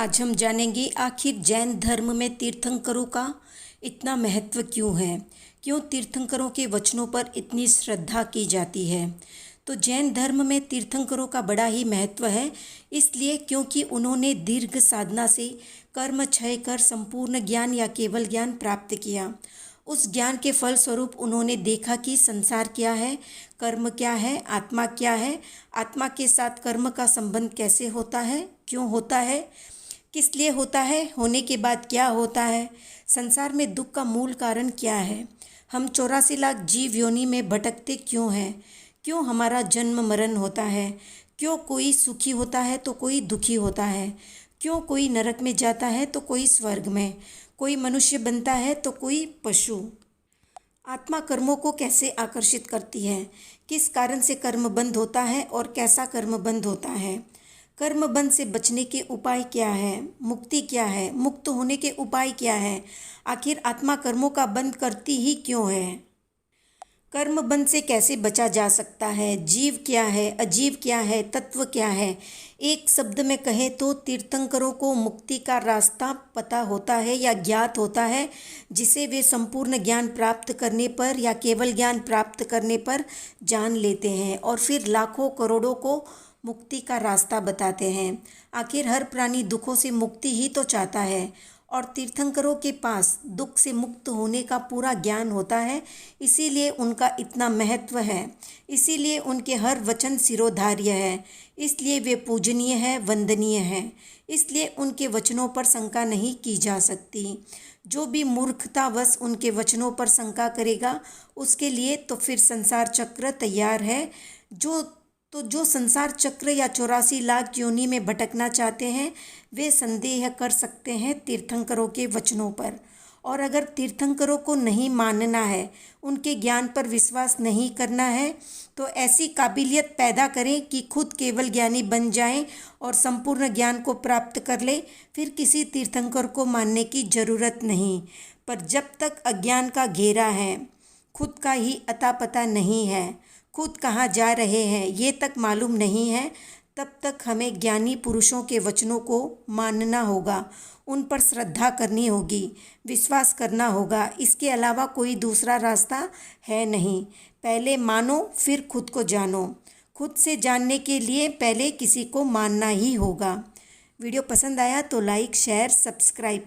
आज हम जानेंगे आखिर जैन धर्म में तीर्थंकरों का इतना महत्व क्यों है। क्यों तीर्थंकरों के वचनों पर इतनी श्रद्धा की जाती है। तो जैन धर्म में तीर्थंकरों का बड़ा ही महत्व है, इसलिए क्योंकि उन्होंने दीर्घ साधना से कर्म क्षय कर संपूर्ण ज्ञान या केवल ज्ञान प्राप्त किया। उस ज्ञान के फलस्वरूप उन्होंने देखा कि संसार क्या है, कर्म क्या है, आत्मा क्या है, आत्मा के साथ कर्म का संबंध कैसे होता है, क्यों होता है, किस लिए होता है, होने के बाद क्या होता है, संसार में दुख का मूल कारण क्या है, हम 84 लाख जीव योनि में भटकते क्यों हैं, क्यों हमारा जन्म मरण होता है, क्यों कोई सुखी होता है तो कोई दुखी होता है, क्यों कोई नरक में जाता है तो कोई स्वर्ग में, कोई मनुष्य बनता है तो कोई पशु। आत्मा कर्मों को कैसे आकर्षित करती है, किस कारण से कर्म बंद होता है और कैसा कर्म बंद होता है, कर्म बंध से बचने के उपाय क्या है, मुक्ति क्या है, मुक्त होने के उपाय क्या है, आखिर आत्मा कर्मों का बंध करती ही क्यों है, कर्म बंध से कैसे बचा जा सकता है, जीव क्या है, अजीव क्या है, तत्व क्या है। एक शब्द में कहें तो तीर्थंकरों को मुक्ति का रास्ता पता होता है या ज्ञात होता है, जिसे वे संपूर्ण ज्ञान प्राप्त करने पर या केवल ज्ञान प्राप्त करने पर जान लेते हैं और फिर लाखों करोड़ों को मुक्ति का रास्ता बताते हैं। आखिर हर प्राणी दुखों से मुक्ति ही तो चाहता है और तीर्थंकरों के पास दुख से मुक्त होने का पूरा ज्ञान होता है, इसीलिए उनका इतना महत्व है, इसीलिए उनके हर वचन सिरोधार्य है, इसलिए वे पूजनीय है, वंदनीय है, इसलिए उनके वचनों पर शंका नहीं की जा सकती। जो भी मूर्खतावश उनके वचनों पर शंका करेगा उसके लिए तो फिर संसार चक्र तैयार है। जो संसार चक्र या 84 लाख योनि में भटकना चाहते हैं वे संदेह कर सकते हैं तीर्थंकरों के वचनों पर। और अगर तीर्थंकरों को नहीं मानना है, उनके ज्ञान पर विश्वास नहीं करना है, तो ऐसी काबिलियत पैदा करें कि खुद केवल ज्ञानी बन जाएं और संपूर्ण ज्ञान को प्राप्त कर ले, फिर किसी तीर्थंकर को मानने की जरूरत नहीं। पर जब तक अज्ञान का घेरा है, खुद का ही अता पता नहीं है, खुद कहाँ जा रहे हैं ये तक मालूम नहीं है, तब तक हमें ज्ञानी पुरुषों के वचनों को मानना होगा, उन पर श्रद्धा करनी होगी, विश्वास करना होगा। इसके अलावा कोई दूसरा रास्ता है नहीं। पहले मानो फिर खुद को जानो। खुद से जानने के लिए पहले किसी को मानना ही होगा। वीडियो पसंद आया तो लाइक, शेयर, सब्सक्राइब।